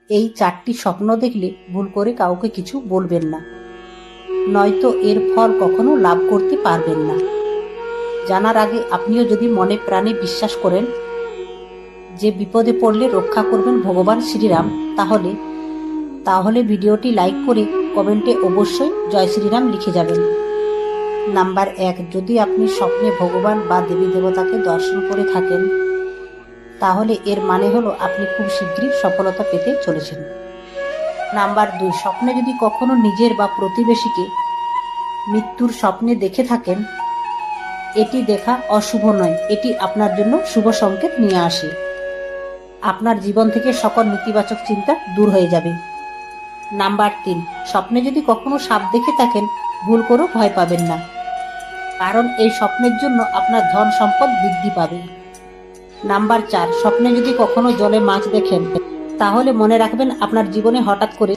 এই 4টি স্বপ্ন দেখলে ভুল করে কাউকে কিছু বলবেন না, নয়তো এর ফল কখনো লাভ করতে পারবেন না। জানার আগে আপনিও যদি মনে প্রাণে বিশ্বাস করেন যে বিপদে পড়লে রক্ষা করবেন ভগবান শ্রীরাম, তাহলে ভিডিওটি লাইক করে কমেন্টে অবশ্যই জয় শ্রীরাম লিখে যাবেন। নাম্বার 1, যদি আপনি স্বপ্নে ভগবান বা দেবী দেবতাকে দর্শন করে থাকেন, তাহলে এর মানে হলো আপনি খুব শীঘ্রই সফলতা পেতে চলেছেন। নাম্বার 2, স্বপ্নে যদি কখনো নিজের বা প্রতিবেশীকে মৃত্যুর স্বপ্নে দেখে থাকেন, এটি দেখা অশুভ নয়, এটি আপনার জন্য শুভ সংকেত নিয়ে আসে। আপনার জীবন থেকে সকল নেতিবাচক চিন্তা দূর হয়ে যাবে। নাম্বার 3, স্বপ্নে যদি কখনো সাপ দেখে থাকেন, ভুল করেও ভয় পাবেন না, কারণ এই স্বপ্নের জন্য আপনার ধন সম্পদ বৃদ্ধি পাবে। নাম্বার 4, স্বপ্নে যদি কখনো জলে মাছ দেখেন, তাহলে মনে রাখবেন আপনার জীবনে হঠাৎ করে